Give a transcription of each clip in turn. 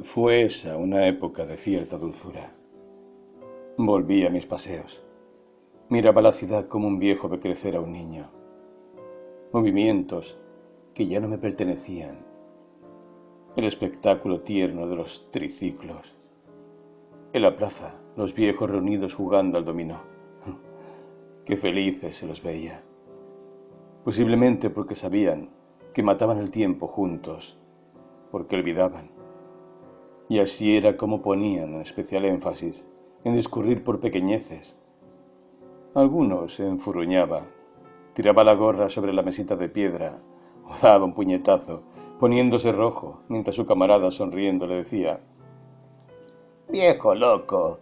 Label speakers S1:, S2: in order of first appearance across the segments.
S1: Fue esa una época de cierta dulzura. Volví a mis paseos. Miraba la ciudad como un viejo ve crecer a un niño. Movimientos que ya no me pertenecían. El espectáculo tierno de los triciclos. En la plaza, los viejos reunidos jugando al dominó. Qué felices se los veía. Posiblemente porque sabían que mataban el tiempo juntos, porque olvidaban. Y así era como ponían especial énfasis en discurrir por pequeñeces. Algunos se enfurruñaba, tiraba la gorra sobre la mesita de piedra o daba un puñetazo, poniéndose rojo, mientras su camarada sonriendo le decía:
S2: «Viejo loco,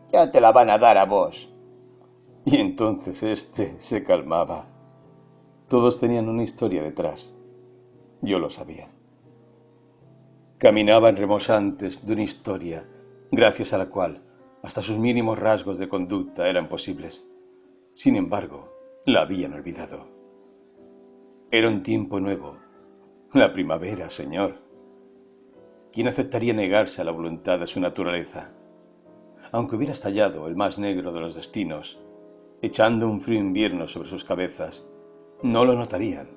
S2: ya te la van a dar a vos».
S1: Y entonces éste se calmaba. Todos tenían una historia detrás. Yo lo sabía. Caminaban rebosantes de una historia, gracias a la cual hasta sus mínimos rasgos de conducta eran posibles. Sin embargo, la habían olvidado. Era un tiempo nuevo. La primavera, señor. ¿Quién aceptaría negarse a la voluntad de su naturaleza? Aunque hubiera estallado el más negro de los destinos, echando un frío invierno sobre sus cabezas, no lo notarían.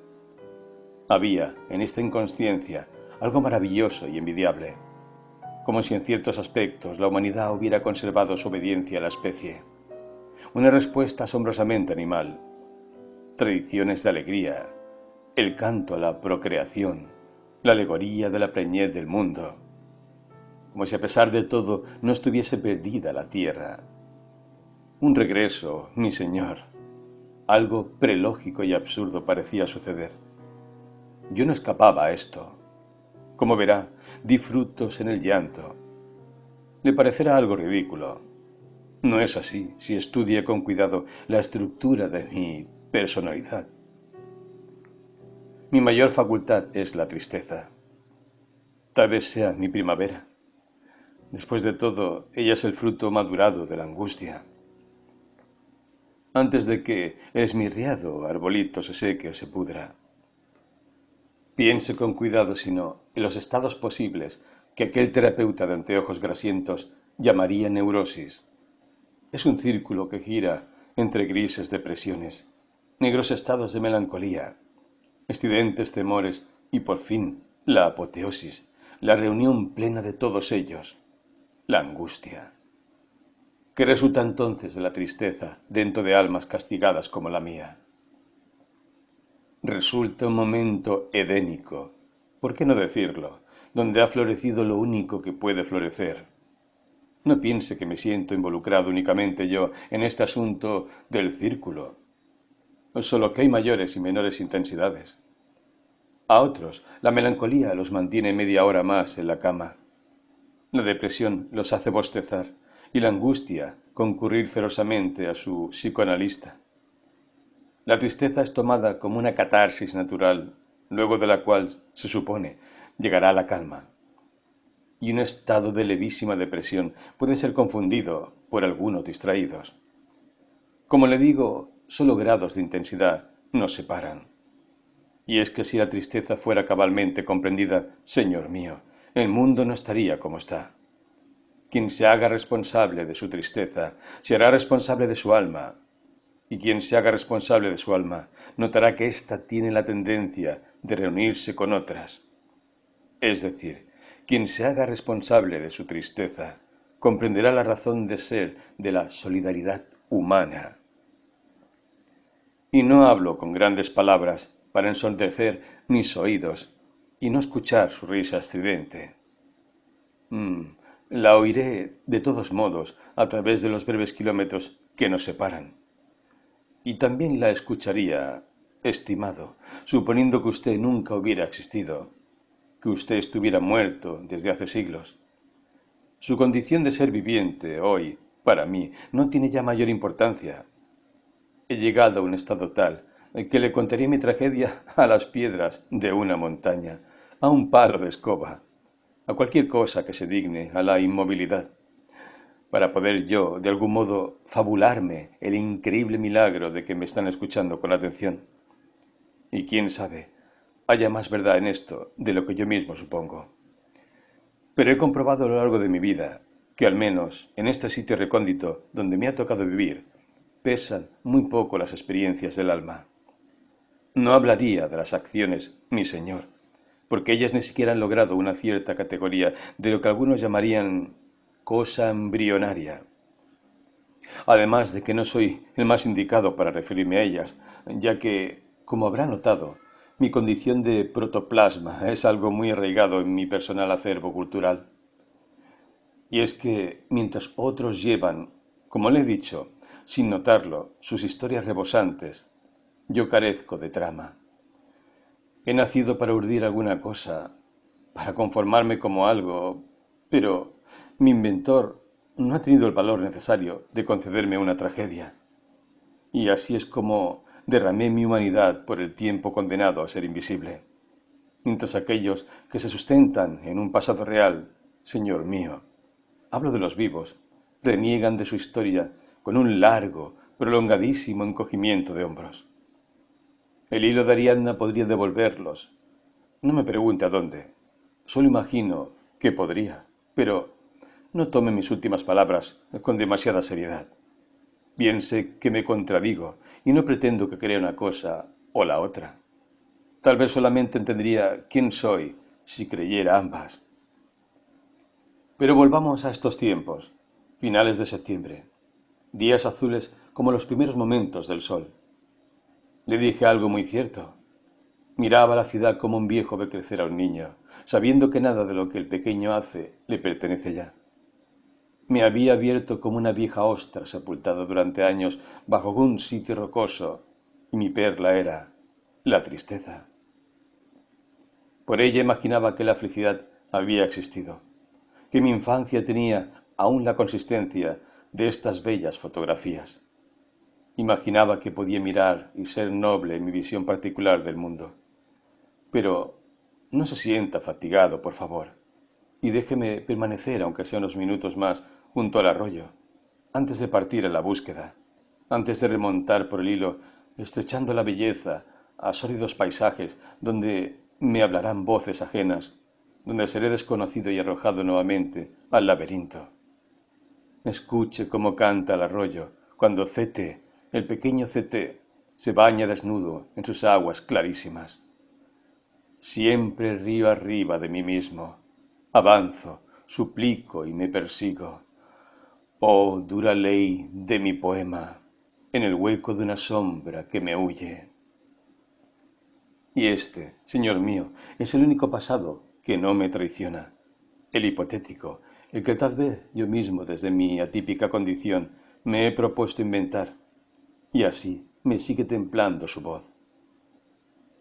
S1: Había, en esta inconsciencia, algo maravilloso y envidiable, como si en ciertos aspectos la humanidad hubiera conservado su obediencia a la especie. Una respuesta asombrosamente animal. Tradiciones de alegría, el canto a la procreación, la alegoría de la preñez del mundo. Como si a pesar de todo no estuviese perdida la tierra. Un regreso, mi señor. Algo prelógico y absurdo parecía suceder. Yo no escapaba a esto. Como verá, di frutos en el llanto. Le parecerá algo ridículo. No es así si estudia con cuidado la estructura de mi personalidad. Mi mayor facultad es la tristeza. Tal vez sea mi primavera. Después de todo, ella es el fruto madurado de la angustia. Antes de que el esmirriado arbolito se seque o se pudra. Piense con cuidado, sino en los estados posibles que aquel terapeuta de anteojos grasientos llamaría neurosis. Es un círculo que gira entre grises depresiones, negros estados de melancolía, estridentes temores y por fin la apoteosis, la reunión plena de todos ellos, la angustia. ¿Qué resulta entonces de la tristeza dentro de almas castigadas como la mía? Resulta un momento edénico, ¿por qué no decirlo?, donde ha florecido lo único que puede florecer. No piense que me siento involucrado únicamente yo en este asunto del círculo, solo que hay mayores y menores intensidades. A otros, la melancolía los mantiene media hora más en la cama. La depresión los hace bostezar y la angustia concurrir celosamente a su psicoanalista. La tristeza es tomada como una catarsis natural, luego de la cual, se supone, llegará la calma. Y un estado de levísima depresión puede ser confundido por algunos distraídos. Como le digo, solo grados de intensidad nos separan. Y es que si la tristeza fuera cabalmente comprendida, señor mío, el mundo no estaría como está. Quien se haga responsable de su tristeza, se hará responsable de su alma. Y quien se haga responsable de su alma, notará que ésta tiene la tendencia de reunirse con otras. Es decir, quien se haga responsable de su tristeza, comprenderá la razón de ser de la solidaridad humana. Y no hablo con grandes palabras para ensordecer mis oídos y no escuchar su risa estridente. La oiré de todos modos a través de los breves kilómetros que nos separan. Y también la escucharía, estimado, suponiendo que usted nunca hubiera existido, que usted estuviera muerto desde hace siglos. Su condición de ser viviente hoy, para mí, no tiene ya mayor importancia. He llegado a un estado tal que le contaría mi tragedia a las piedras de una montaña, a un palo de escoba, a cualquier cosa que se digne a la inmovilidad, para poder yo, de algún modo, fabularme el increíble milagro de que me están escuchando con atención. Y quién sabe, haya más verdad en esto de lo que yo mismo supongo. Pero he comprobado a lo largo de mi vida que al menos en este sitio recóndito donde me ha tocado vivir, pesan muy poco las experiencias del alma. No hablaría de las acciones, mi señor, porque ellas ni siquiera han logrado una cierta categoría de lo que algunos llamarían cosa embrionaria. Además de que no soy el más indicado para referirme a ellas, ya que, como habrá notado, mi condición de protoplasma es algo muy arraigado en mi personal acervo cultural. Y es que, mientras otros llevan, como le he dicho, sin notarlo, sus historias rebosantes, yo carezco de trama. He nacido para urdir alguna cosa, para conformarme como algo, pero mi inventor no ha tenido el valor necesario de concederme una tragedia. Y así es como derramé mi humanidad por el tiempo condenado a ser invisible. Mientras aquellos que se sustentan en un pasado real, señor mío, hablo de los vivos, reniegan de su historia con un largo, prolongadísimo encogimiento de hombros. El hilo de Ariadna podría devolverlos. No me pregunte a dónde. Solo imagino que podría, pero no tome mis últimas palabras con demasiada seriedad. Bien sé que me contradigo y no pretendo que crea una cosa o la otra. Tal vez solamente entendería quién soy si creyera ambas. Pero volvamos a estos tiempos, finales de septiembre, días azules como los primeros momentos del sol. Le dije algo muy cierto. Miraba la ciudad como un viejo ve crecer a un niño, sabiendo que nada de lo que el pequeño hace le pertenece ya. Me había abierto como una vieja ostra sepultada durante años bajo un sitio rocoso, y mi perla era la tristeza. Por ella imaginaba que la felicidad había existido, que mi infancia tenía aún la consistencia de estas bellas fotografías. Imaginaba que podía mirar y ser noble en mi visión particular del mundo. Pero no se sienta fatigado, por favor, y déjeme permanecer, aunque sea unos minutos más, junto al arroyo, antes de partir a la búsqueda, antes de remontar por el hilo, estrechando la belleza a sólidos paisajes donde me hablarán voces ajenas, donde seré desconocido y arrojado nuevamente al laberinto. Escuche cómo canta el arroyo cuando Cete, el pequeño Cete, se baña desnudo en sus aguas clarísimas. Siempre río arriba de mí mismo, avanzo, suplico y me persigo. Oh, dura ley de mi poema, en el hueco de una sombra que me huye. Y este, señor mío, es el único pasado que no me traiciona, el hipotético, el que tal vez yo mismo desde mi atípica condición me he propuesto inventar, y así me sigue templando su voz.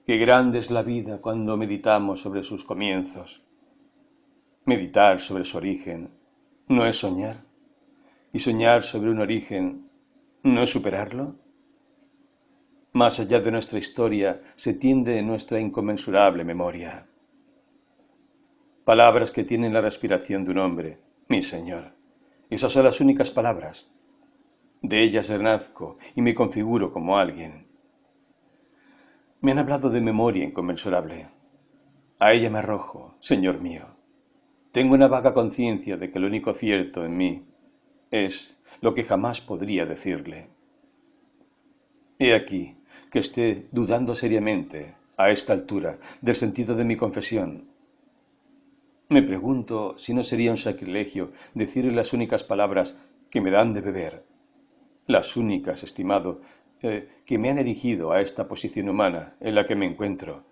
S1: Qué grande es la vida cuando meditamos sobre sus comienzos. Meditar sobre su origen no es soñar, y soñar sobre un origen no es superarlo. Más allá de nuestra historia se tiende nuestra inconmensurable memoria. Palabras que tienen la respiración de un hombre, mi señor. Esas son las únicas palabras. De ellas renazco y me configuro como alguien. Me han hablado de memoria inconmensurable. A ella me arrojo, señor mío. Tengo una vaga conciencia de que lo único cierto en mí es lo que jamás podría decirle. He aquí que esté dudando seriamente, a esta altura, del sentido de mi confesión. Me pregunto si no sería un sacrilegio decirle las únicas palabras que me dan de beber, las únicas, estimado, que me han erigido a esta posición humana en la que me encuentro,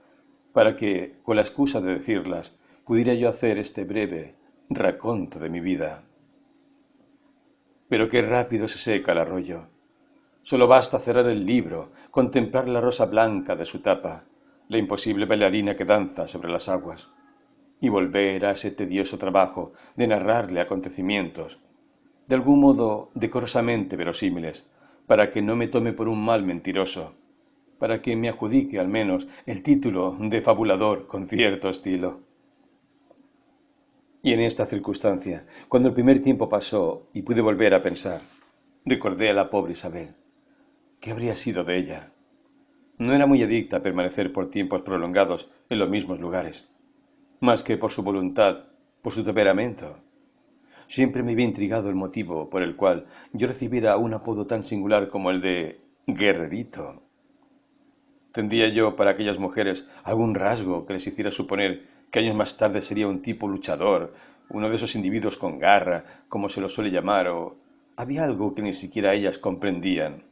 S1: para que, con la excusa de decirlas, pudiera yo hacer este breve raconto de mi vida. Pero qué rápido se seca el arroyo. Solo basta cerrar el libro, contemplar la rosa blanca de su tapa, la imposible bailarina que danza sobre las aguas, y volver a ese tedioso trabajo de narrarle acontecimientos, de algún modo decorosamente verosímiles, para que no me tome por un mal mentiroso, para que me adjudique al menos el título de fabulador con cierto estilo. Y en esta circunstancia, cuando el primer tiempo pasó y pude volver a pensar, recordé a la pobre Isabel. ¿Qué habría sido de ella? No era muy adicta a permanecer por tiempos prolongados en los mismos lugares, más que por su voluntad, por su temperamento. Siempre me había intrigado el motivo por el cual yo recibiera un apodo tan singular como el de guerrerito. ¿Tendría yo para aquellas mujeres algún rasgo que les hiciera suponer que años más tarde sería un tipo luchador, uno de esos individuos con garra, como se los suele llamar, o había algo que ni siquiera ellas comprendían?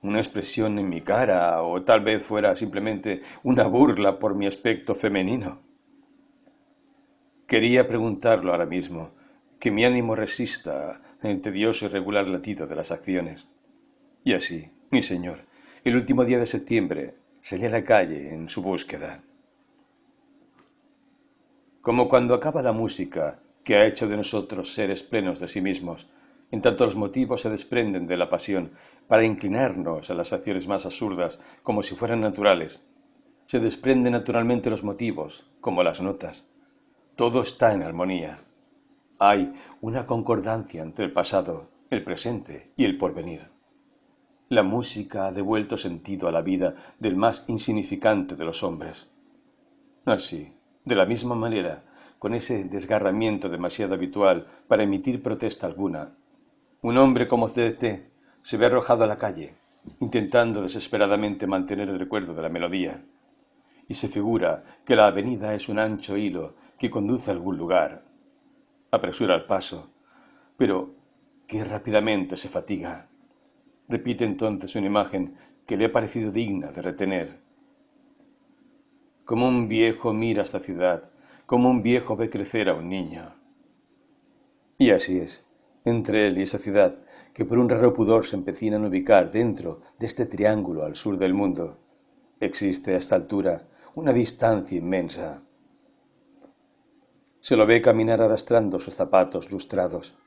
S1: Una expresión en mi cara, o tal vez fuera simplemente una burla por mi aspecto femenino. Quería preguntarlo ahora mismo, que mi ánimo resista el tedioso y regular latido de las acciones. Y así, mi señor, el último día de septiembre salí a la calle en su búsqueda. Como cuando acaba la música, que ha hecho de nosotros seres plenos de sí mismos, en tanto los motivos se desprenden de la pasión para inclinarnos a las acciones más absurdas como si fueran naturales. Se desprenden naturalmente los motivos, como las notas. Todo está en armonía. Hay una concordancia entre el pasado, el presente y el porvenir. La música ha devuelto sentido a la vida del más insignificante de los hombres. Así, de la misma manera, con ese desgarramiento demasiado habitual para emitir protesta alguna, un hombre como C.T. se ve arrojado a la calle, intentando desesperadamente mantener el recuerdo de la melodía, y se figura que la avenida es un ancho hilo que conduce a algún lugar. Apresura el paso, pero qué rápidamente se fatiga. Repite entonces una imagen que le ha parecido digna de retener. Como un viejo mira esta ciudad, como un viejo ve crecer a un niño. Y así es, entre él y esa ciudad, que por un raro pudor se empecinan a ubicar dentro de este triángulo al sur del mundo, existe a esta altura una distancia inmensa. Se lo ve caminar arrastrando sus zapatos lustrados,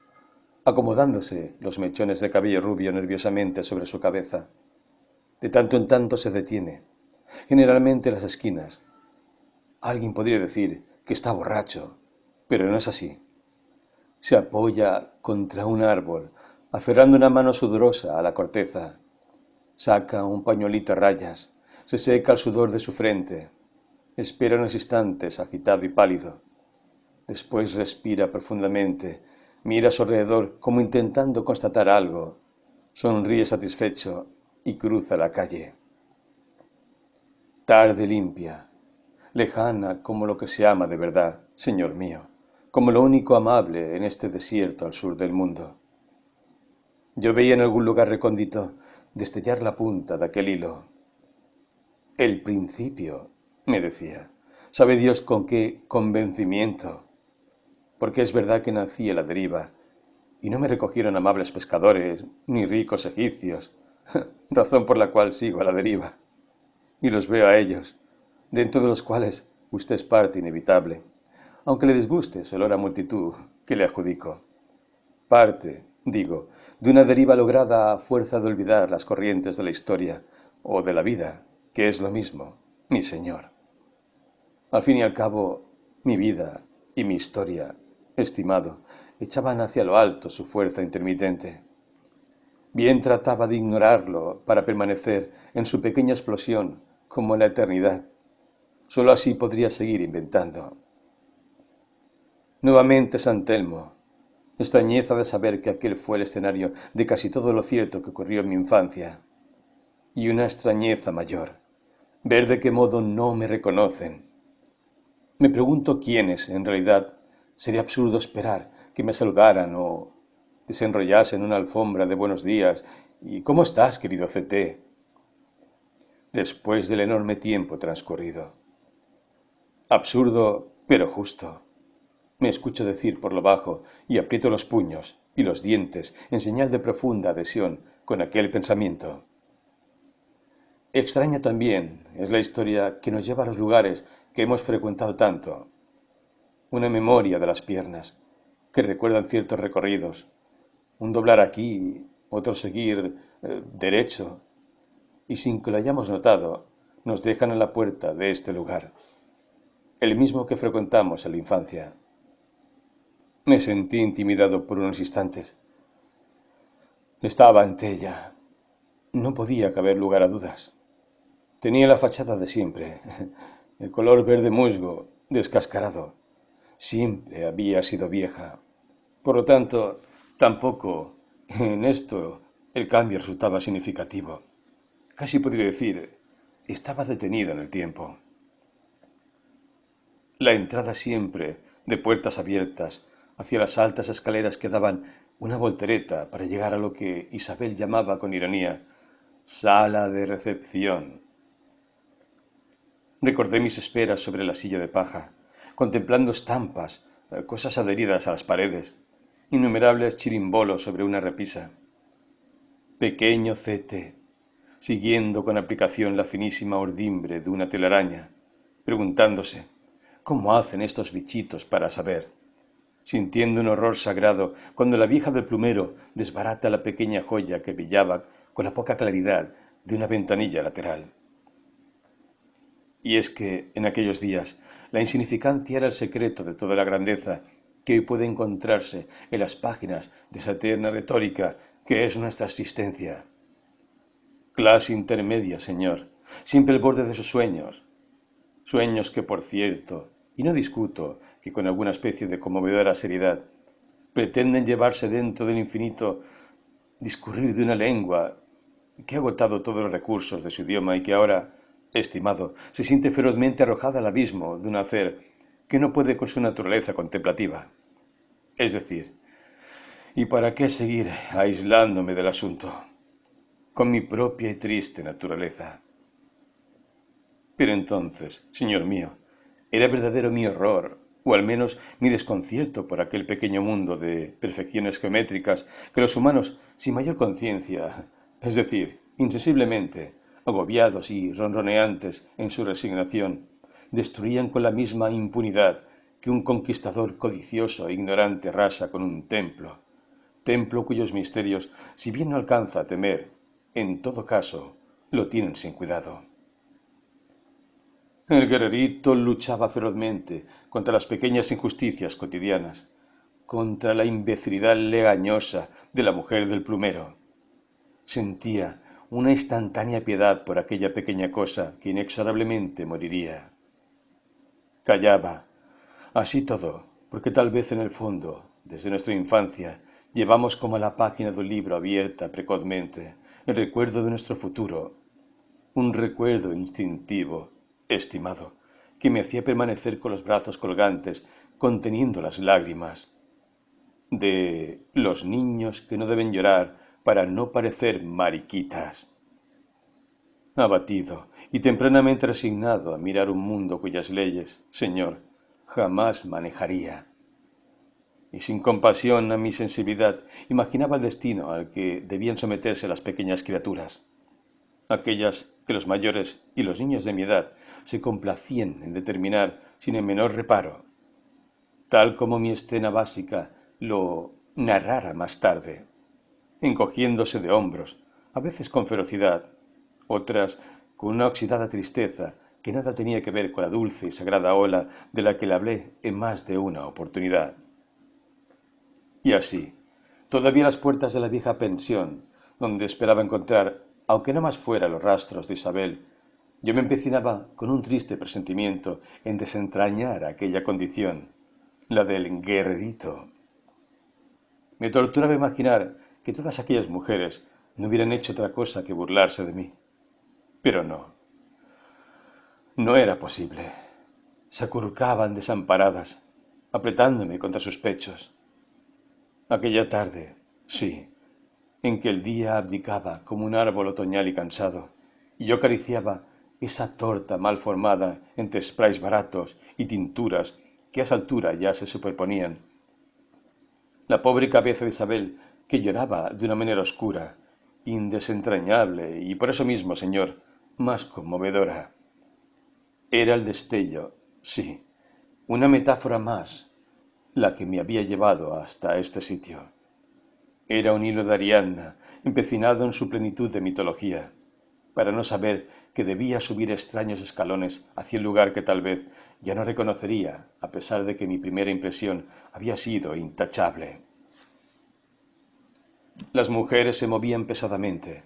S1: acomodándose los mechones de cabello rubio nerviosamente sobre su cabeza. De tanto en tanto se detiene, generalmente en las esquinas. Alguien podría decir que está borracho, pero no es así. Se apoya contra un árbol, aferrando una mano sudorosa a la corteza. Saca un pañuelito a rayas, se seca el sudor de su frente. Espera unos instantes agitado y pálido. Después respira profundamente, mira a su alrededor como intentando constatar algo, sonríe satisfecho y cruza la calle. Tarde limpia, lejana como lo que se ama de verdad, señor mío, como lo único amable en este desierto al sur del mundo. Yo veía en algún lugar recóndito destellar la punta de aquel hilo. El principio, me decía, sabe Dios con qué convencimiento, porque es verdad que nací a la deriva, y no me recogieron amables pescadores, ni ricos egipcios, razón por la cual sigo a la deriva. Y los veo a ellos, dentro de los cuales usted es parte inevitable, aunque le disguste su olor a multitud que le adjudico. Parte, digo, de una deriva lograda a fuerza de olvidar las corrientes de la historia, o de la vida, que es lo mismo, mi señor. Al fin y al cabo, mi vida y mi historia, estimado, echaban hacia lo alto su fuerza intermitente. Bien trataba de ignorarlo para permanecer en su pequeña explosión como en la eternidad. Solo así podría seguir inventando. Nuevamente San Telmo, extrañeza de saber que aquel fue el escenario de casi todo lo cierto que ocurrió en mi infancia. Y una extrañeza mayor, ver de qué modo no me reconocen. Me pregunto quiénes, en realidad, sería absurdo esperar que me saludaran o desenrollasen una alfombra de buenos días. ¿Y cómo estás, querido C.T.? Después del enorme tiempo transcurrido. Absurdo, pero justo. Me escucho decir por lo bajo y aprieto los puños y los dientes en señal de profunda adhesión con aquel pensamiento. Extraña también es la historia que nos lleva a los lugares que hemos frecuentado tanto. Una memoria de las piernas, que recuerdan ciertos recorridos. Un doblar aquí, otro seguir derecho, y sin que lo hayamos notado, nos dejan en la puerta de este lugar, el mismo que frecuentamos en la infancia. Me sentí intimidado por unos instantes. Estaba ante ella. No podía caber lugar a dudas. Tenía la fachada de siempre, el color verde musgo, descascarado, siempre había sido vieja. Por lo tanto, tampoco en esto el cambio resultaba significativo. Casi podría decir, estaba detenido en el tiempo. La entrada siempre, de puertas abiertas, hacia las altas escaleras que daban una voltereta para llegar a lo que Isabel llamaba con ironía sala de recepción. Recordé mis esperas sobre la silla de paja, contemplando estampas, cosas adheridas a las paredes, innumerables chirimbolos sobre una repisa. Pequeño CT, siguiendo con aplicación la finísima urdimbre de una telaraña, preguntándose ¿cómo hacen estos bichitos para saber? Sintiendo un horror sagrado cuando la vieja del plumero desbarata la pequeña joya que brillaba con la poca claridad de una ventanilla lateral. Y es que, en aquellos días, la insignificancia era el secreto de toda la grandeza que hoy puede encontrarse en las páginas de esa eterna retórica que es nuestra existencia. Clase intermedia, señor, siempre al borde de sus sueños. Sueños que, por cierto, y no discuto que con alguna especie de conmovedora seriedad, pretenden llevarse dentro del infinito, discurrir de una lengua que ha agotado todos los recursos de su idioma y que ahora, estimado, se siente ferozmente arrojada al abismo de un hacer que no puede con su naturaleza contemplativa. Es decir, ¿y para qué seguir aislándome del asunto? Con mi propia y triste naturaleza. Pero entonces, señor mío, era verdadero mi horror, o al menos mi desconcierto por aquel pequeño mundo de perfecciones geométricas que los humanos, sin mayor conciencia, es decir, insensiblemente, agobiados y ronroneantes en su resignación, destruían con la misma impunidad que un conquistador codicioso e ignorante arrasa con un templo cuyos misterios, si bien no alcanza a temer, en todo caso, lo tienen sin cuidado. El guerrerito luchaba ferozmente contra las pequeñas injusticias cotidianas, contra la imbecilidad legañosa de la mujer del plumero. Sentía una instantánea piedad por aquella pequeña cosa que inexorablemente moriría. Callaba, así todo, porque tal vez en el fondo, desde nuestra infancia, llevamos como la página de un libro abierta precozmente el recuerdo de nuestro futuro, un recuerdo instintivo, estimado, que me hacía permanecer con los brazos colgantes, conteniendo las lágrimas, de los niños que no deben llorar para no parecer mariquitas. Abatido y tempranamente resignado a mirar un mundo cuyas leyes, señor, jamás manejaría. Y sin compasión a mi sensibilidad, imaginaba el destino al que debían someterse las pequeñas criaturas, aquellas que los mayores y los niños de mi edad se complacían en determinar sin el menor reparo, tal como mi escena básica lo narrara más tarde, encogiéndose de hombros, a veces con ferocidad, otras con una oxidada tristeza que nada tenía que ver con la dulce y sagrada ola de la que le hablé en más de una oportunidad. Y así, todavía a las puertas de la vieja pensión, donde esperaba encontrar, aunque no más fuera los rastros de Isabel, yo me empecinaba con un triste presentimiento en desentrañar aquella condición, la del guerrerito. Me torturaba imaginar que todas aquellas mujeres no hubieran hecho otra cosa que burlarse de mí. Pero no era posible. Se acurrucaban desamparadas, apretándome contra sus pechos. Aquella tarde, sí, en que el día abdicaba como un árbol otoñal y cansado, y yo acariciaba esa torta mal formada entre sprays baratos y tinturas que a esa altura ya se superponían. La pobre cabeza de Isabel, que lloraba de una manera oscura, indesentrañable y por eso mismo, señor, más conmovedora. Era el destello, sí, una metáfora más, la que me había llevado hasta este sitio. Era un hilo de Ariadna, empecinado en su plenitud de mitología, para no saber que debía subir extraños escalones hacia un lugar que tal vez ya no reconocería, a pesar de que mi primera impresión había sido intachable. Las mujeres se movían pesadamente,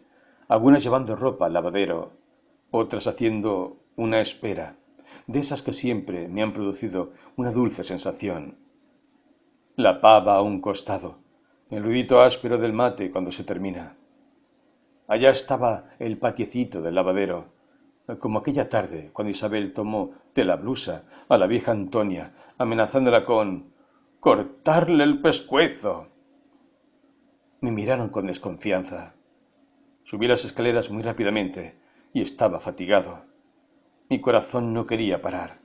S1: algunas llevando ropa al lavadero, otras haciendo una espera, de esas que siempre me han producido una dulce sensación. La pava a un costado, el ruidito áspero del mate cuando se termina. Allá estaba el patiecito del lavadero, como aquella tarde cuando Isabel tomó de la blusa a la vieja Antonia, amenazándola con «cortarle el pescuezo». Me miraron con desconfianza. Subí las escaleras muy rápidamente y estaba fatigado. Mi corazón no quería parar.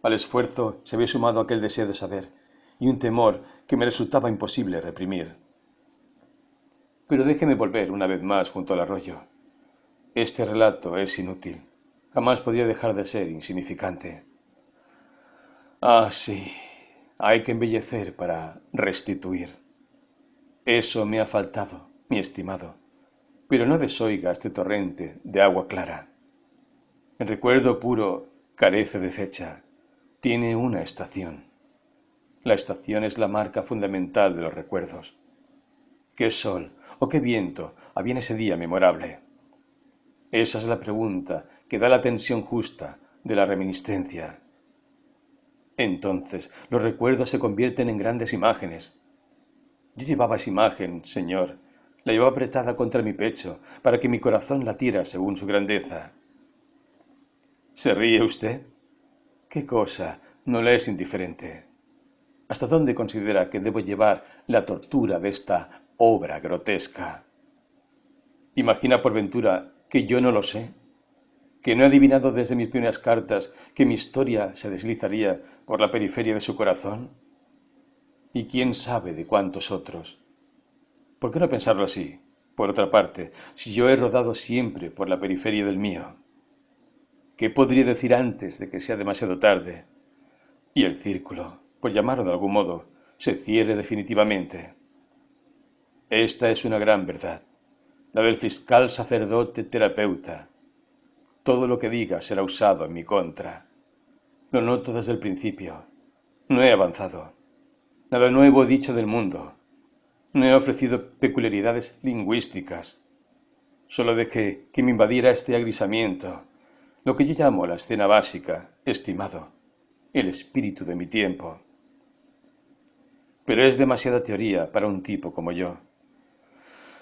S1: Al esfuerzo se había sumado aquel deseo de saber y un temor que me resultaba imposible reprimir. Pero déjeme volver una vez más junto al arroyo. Este relato es inútil. Jamás podría dejar de ser insignificante. Ah, sí, hay que embellecer para restituir. Eso me ha faltado, mi estimado. Pero no desoiga este torrente de agua clara. El recuerdo puro carece de fecha. Tiene una estación. La estación es la marca fundamental de los recuerdos. ¿Qué sol o qué viento había en ese día memorable? Esa es la pregunta que da la tensión justa de la reminiscencia. Entonces los recuerdos se convierten en grandes imágenes. Yo llevaba esa imagen, señor, la llevaba apretada contra mi pecho para que mi corazón latiera según su grandeza. ¿Se ríe usted? ¿Qué cosa no le es indiferente? ¿Hasta dónde considera que debo llevar la tortura de esta obra grotesca? ¿Imagina por ventura que yo no lo sé? ¿Que no he adivinado desde mis primeras cartas que mi historia se deslizaría por la periferia de su corazón? ¿Y quién sabe de cuántos otros? ¿Por qué no pensarlo así? Por otra parte, si yo he rodado siempre por la periferia del mío, ¿qué podría decir antes de que sea demasiado tarde y el círculo, por llamarlo de algún modo, se cierre definitivamente? Esta es una gran verdad, la del fiscal sacerdote terapeuta. Todo lo que diga será usado en mi contra. Lo noto desde el principio. No he avanzado. Nada nuevo he dicho del mundo. No he ofrecido peculiaridades lingüísticas. Solo dejé que me invadiera este agrisamiento, lo que yo llamo la escena básica, estimado, el espíritu de mi tiempo. Pero es demasiada teoría para un tipo como yo.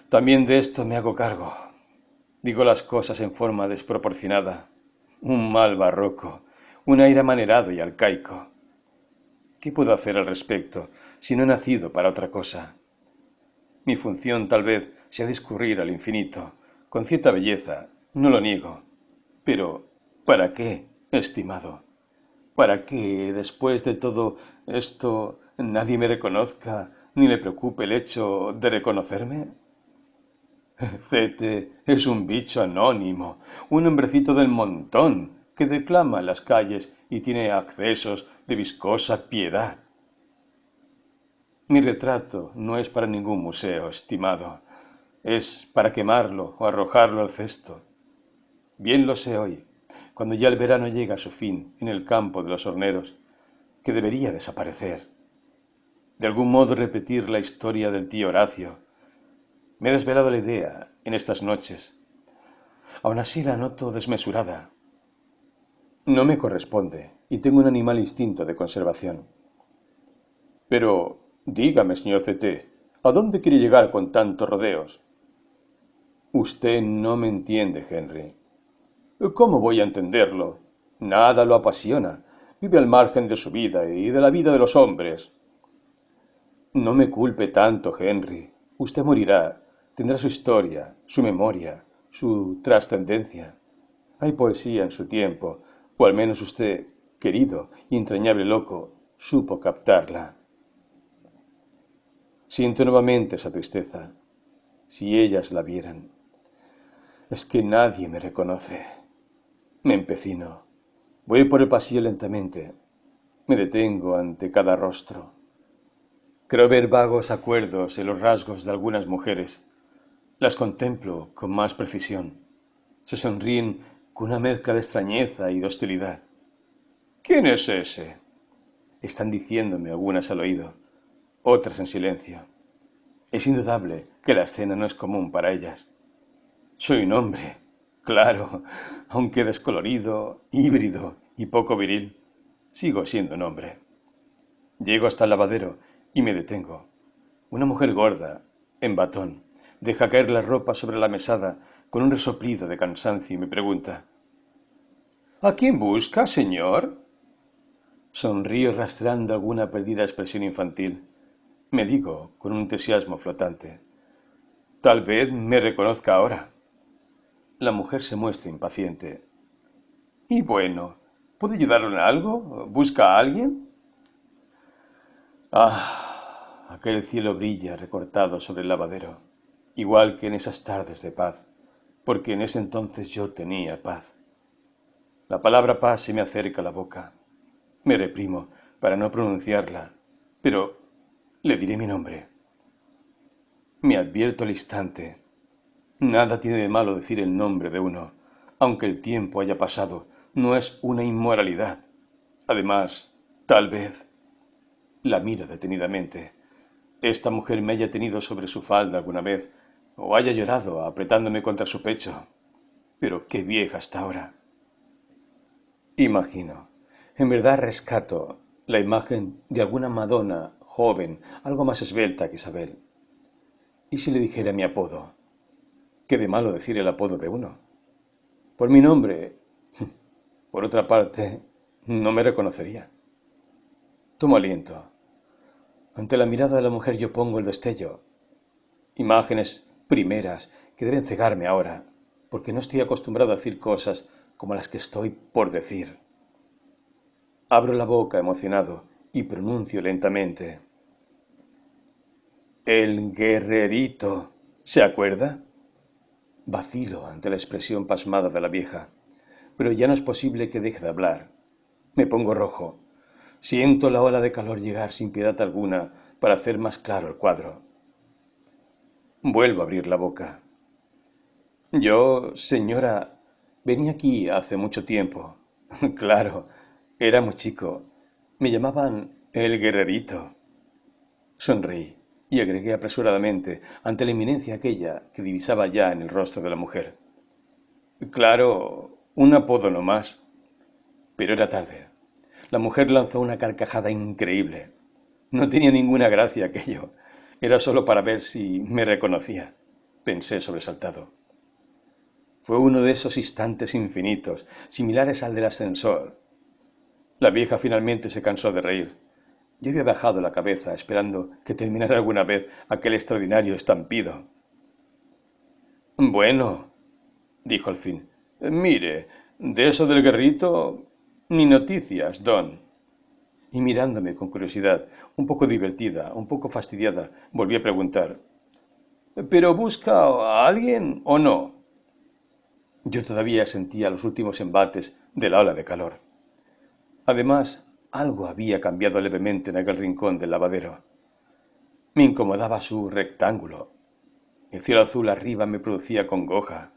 S1: También de esto me hago cargo. Digo las cosas en forma desproporcionada. Un mal barroco, un aire amanerado y arcaico. ¿Qué puedo hacer al respecto si no he nacido para otra cosa? Mi función tal vez sea discurrir al infinito, con cierta belleza, no lo niego. Pero, ¿para qué, estimado? ¿Para que después de todo esto nadie me reconozca ni le preocupe el hecho de reconocerme? Zete es un bicho anónimo, un hombrecito del montón que declama en las calles y tiene accesos de viscosa piedad. Mi retrato no es para ningún museo, estimado. Es para quemarlo o arrojarlo al cesto. Bien lo sé hoy, cuando ya el verano llega a su fin en el campo de los horneros, que debería desaparecer. De algún modo repetir la historia del tío Horacio. Me he desvelado la idea en estas noches. Aún así la noto desmesurada. No me corresponde y tengo un animal instinto de conservación. Pero, dígame, señor C.T., ¿a dónde quiere llegar con tantos rodeos? Usted no me entiende, Henry. ¿Cómo voy a entenderlo? Nada lo apasiona. Vive al margen de su vida y de la vida de los hombres. No me culpe tanto, Henry. Usted morirá. Tendrá su historia, su memoria, su trascendencia. Hay poesía en su tiempo, o al menos usted, querido y entrañable loco, supo captarla. Siento nuevamente esa tristeza. Si ellas la vieran. Es que nadie me reconoce. Me empecino. Voy por el pasillo lentamente. Me detengo ante cada rostro. Creo ver vagos acuerdos en los rasgos de algunas mujeres. Las contemplo con más precisión. Se sonríen con una mezcla de extrañeza y de hostilidad. ¿Quién es ese? Están diciéndome algunas al oído, otras en silencio. Es indudable que la escena no es común para ellas. Soy un hombre, claro, aunque descolorido, híbrido y poco viril. Sigo siendo un hombre. Llego hasta el lavadero y me detengo. Una mujer gorda, en batón, deja caer la ropa sobre la mesada con un resoplido de cansancio y me pregunta: ¿A quién busca, señor? Sonrío rastreando alguna perdida expresión infantil. Me digo con un entusiasmo flotante: tal vez me reconozca ahora. La mujer se muestra impaciente. Y bueno, ¿puedo ayudarlo en algo? ¿Busca a alguien? Aquel cielo brilla recortado sobre el lavadero, igual que en esas tardes de paz, porque en ese entonces yo tenía paz. La palabra paz se me acerca a la boca. Me reprimo para no pronunciarla, pero le diré mi nombre. Me advierto al instante. Nada tiene de malo decir el nombre de uno, aunque el tiempo haya pasado. No es una inmoralidad. Además, tal vez... La miro detenidamente. Esta mujer me haya tenido sobre su falda alguna vez, o haya llorado apretándome contra su pecho. Pero qué vieja está ahora. Imagino, en verdad rescato la imagen de alguna Madonna joven, algo más esbelta que Isabel. ¿Y si le dijera mi apodo? ¿Qué de malo decir el apodo de uno? Por mi nombre, por otra parte, no me reconocería. Tomo aliento. Ante la mirada de la mujer yo pongo el destello. Imágenes primeras que deben cegarme ahora, porque no estoy acostumbrado a decir cosas como las que estoy por decir. Abro la boca emocionado y pronuncio lentamente: el guerrerito. ¿Se acuerda? Vacilo ante la expresión pasmada de la vieja, pero ya no es posible que deje de hablar. Me pongo rojo. Siento la ola de calor llegar sin piedad alguna para hacer más claro el cuadro. Vuelvo a abrir la boca. Yo, señora, venía aquí hace mucho tiempo. Claro, era muy chico. Me llamaban el guerrerito. Sonreí y agregué apresuradamente ante la inminencia aquella que divisaba ya en el rostro de la mujer: claro, un apodo no más. Pero era tarde. La mujer lanzó una carcajada increíble. No tenía ninguna gracia aquello. Era solo para ver si me reconocía, pensé sobresaltado. Fue uno de esos instantes infinitos, similares al del ascensor. La vieja finalmente se cansó de reír. Yo había bajado la cabeza esperando que terminara alguna vez aquel extraordinario estampido. Bueno, dijo al fin, mire, de eso del guerrito, ni noticias, don. Y mirándome con curiosidad, un poco divertida, un poco fastidiada, volví a preguntar: ¿pero busca a alguien o no? Yo todavía sentía los últimos embates de la ola de calor. Además, algo había cambiado levemente en aquel rincón del lavadero. Me incomodaba su rectángulo. El cielo azul arriba me producía congoja.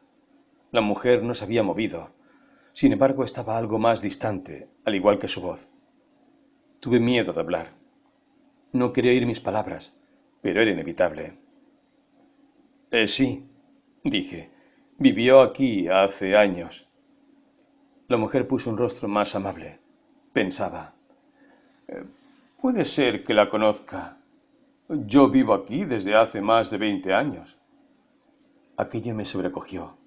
S1: La mujer no se había movido. Sin embargo, estaba algo más distante, al igual que su voz. Tuve miedo de hablar. No quería oír mis palabras, pero era inevitable. Sí, dije. Vivió aquí hace años. La mujer puso un rostro más amable. Pensaba: puede ser que la conozca. Yo vivo aquí desde hace más de 20 años. Aquello me sobrecogió.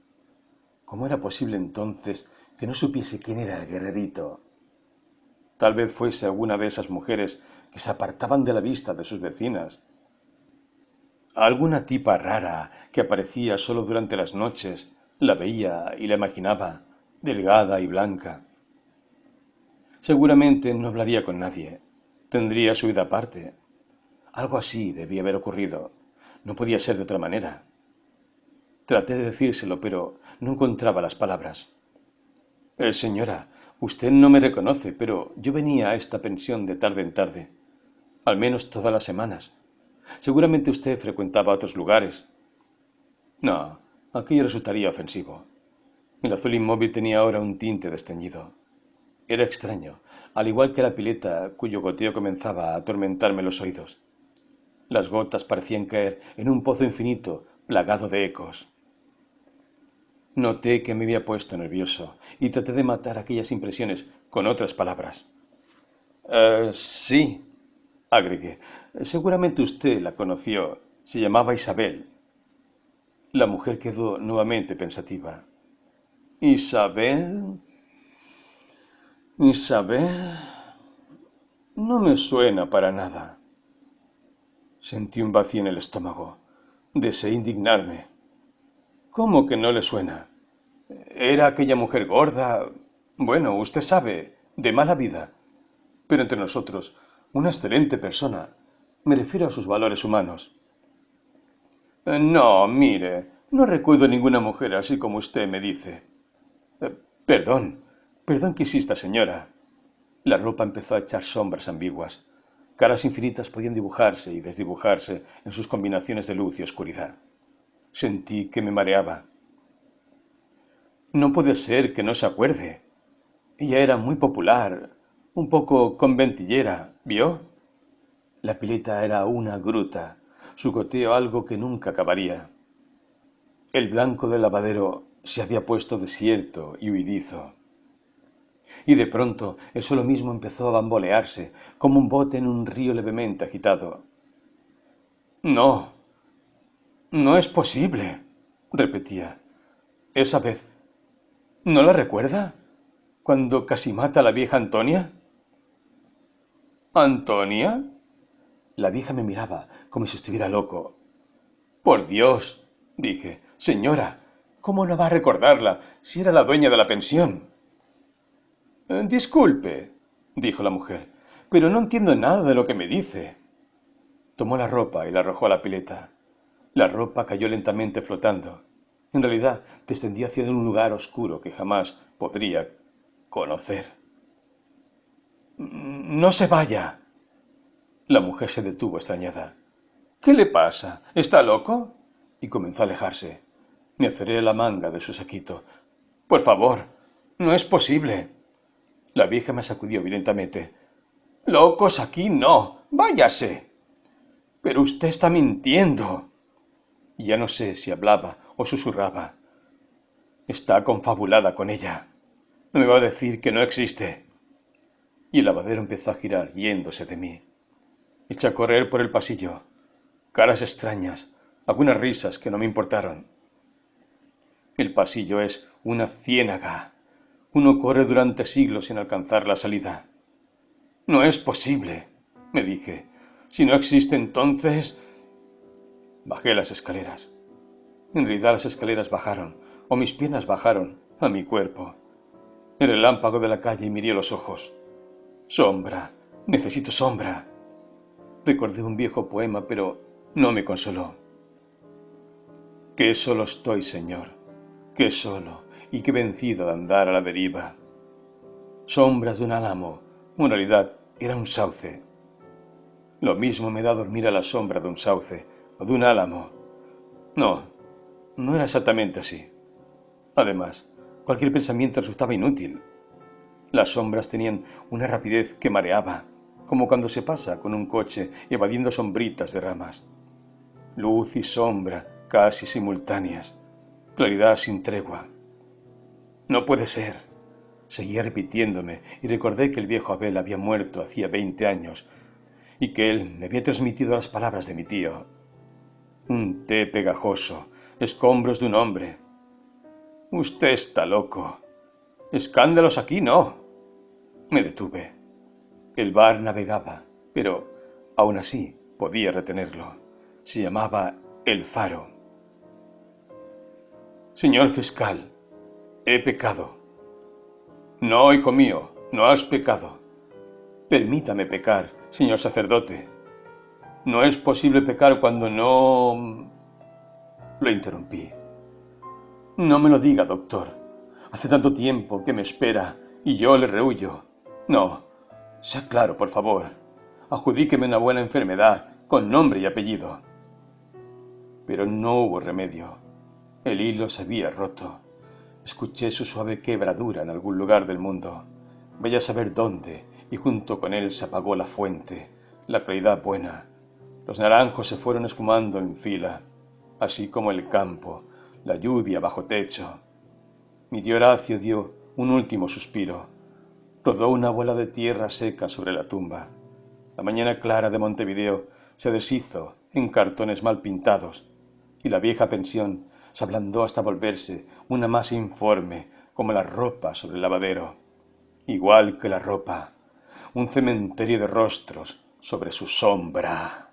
S1: ¿Cómo era posible entonces que no supiese quién era el guerrerito? Tal vez fuese alguna de esas mujeres que se apartaban de la vista de sus vecinas. Alguna tipa rara que aparecía solo durante las noches, la veía y la imaginaba, delgada y blanca. Seguramente no hablaría con nadie. Tendría su vida aparte. Algo así debía haber ocurrido. No podía ser de otra manera. Traté de decírselo, pero no encontraba las palabras. Señora, usted no me reconoce, pero yo venía a esta pensión de tarde en tarde, al menos todas las semanas. Seguramente usted frecuentaba otros lugares. No, aquello resultaría ofensivo. El azul inmóvil tenía ahora un tinte desteñido. Era extraño, al igual que la pileta cuyo goteo comenzaba a atormentarme los oídos. Las gotas parecían caer en un pozo infinito plagado de ecos. Noté que me había puesto nervioso y traté de matar aquellas impresiones con otras palabras. Sí, agregué. Seguramente usted la conoció. Se llamaba Isabel. La mujer quedó nuevamente pensativa. ¿Isabel? ¿Isabel? No me suena para nada. Sentí un vacío en el estómago. Deseé indignarme. ¿Cómo que no le suena? Era aquella mujer gorda, bueno, usted sabe, de mala vida. Pero entre nosotros, una excelente persona. Me refiero a sus valores humanos. No, mire, no recuerdo ninguna mujer así como usted me dice. Perdón que insista, señora. La ropa empezó a echar sombras ambiguas. Caras infinitas podían dibujarse y desdibujarse en sus combinaciones de luz y oscuridad. Sentí que me mareaba. No puede ser que no se acuerde. Ella era muy popular, un poco conventillera, ¿vio? La pileta era una gruta, su goteo algo que nunca acabaría. El blanco del lavadero se había puesto desierto y huidizo. Y de pronto el suelo mismo empezó a bambolearse, como un bote en un río levemente agitado. No, no es posible, repetía. Esa vez, ¿no la recuerda? ¿Cuando casi mata a la vieja Antonia? ¿Antonia? La vieja me miraba como si estuviera loco. Por Dios, dije, señora, ¿cómo no va a recordarla si era la dueña de la pensión? Disculpe, dijo la mujer, pero no entiendo nada de lo que me dice. Tomó la ropa y la arrojó a la pileta. La ropa cayó lentamente flotando. En realidad, descendía hacia un lugar oscuro que jamás podría conocer. No se vaya. La mujer se detuvo extrañada. ¿Qué le pasa? ¿Está loco? Y comenzó a alejarse. Me aferré a la manga de su saquito. Por favor, no es posible. La vieja me sacudió violentamente. Locos aquí no. Váyase. Pero usted está mintiendo. Y ya no sé si hablaba o susurraba. Está confabulada con ella. No me va a decir que no existe. Y el lavadero empezó a girar, yéndose de mí. Eché a correr por el pasillo. Caras extrañas, algunas risas que no me importaron. El pasillo es una ciénaga. Uno corre durante siglos sin alcanzar la salida. No es posible, me dije. Si no existe, entonces... Bajé las escaleras. En realidad las escaleras bajaron, o mis piernas bajaron, a mi cuerpo. El relámpago de la calle y miré los ojos. Sombra, necesito sombra. Recordé un viejo poema, pero no me consoló. Qué solo estoy, Señor, qué solo y qué vencido de andar a la deriva. Sombras de un álamo, en realidad era un sauce. Lo mismo me da dormir a la sombra de un sauce o de un álamo. No, no era exactamente así. Además, cualquier pensamiento resultaba inútil. Las sombras tenían una rapidez que mareaba, como cuando se pasa con un coche evadiendo sombritas de ramas. Luz y sombra casi simultáneas, claridad sin tregua. No puede ser. Seguía repitiéndome y recordé que el viejo Abel había muerto hacía 20 años y que él me había transmitido las palabras de mi tío. Un té pegajoso, escombros de un hombre. Usted está loco. Escándalos aquí no. Me detuve. El bar navegaba, pero aún así podía retenerlo. Se llamaba El Faro. Señor fiscal, he pecado. No, hijo mío, no has pecado. Permítame pecar, señor sacerdote. No es posible pecar cuando no... Lo interrumpí. No me lo diga, doctor. Hace tanto tiempo que me espera y yo le rehuyo. No, sea claro, por favor. Adjudíqueme una buena enfermedad, con nombre y apellido. Pero no hubo remedio. El hilo se había roto. Escuché su suave quebradura en algún lugar del mundo. Vaya a saber dónde, y junto con él se apagó la fuente, la claridad buena. Los naranjos se fueron esfumando en fila, así como el campo, la lluvia bajo techo. Mi tío Horacio dio un último suspiro. Rodó una bola de tierra seca sobre la tumba. La mañana clara de Montevideo se deshizo en cartones mal pintados, y la vieja pensión se ablandó hasta volverse una masa informe como la ropa sobre el lavadero. Igual que la ropa, un cementerio de rostros sobre su sombra.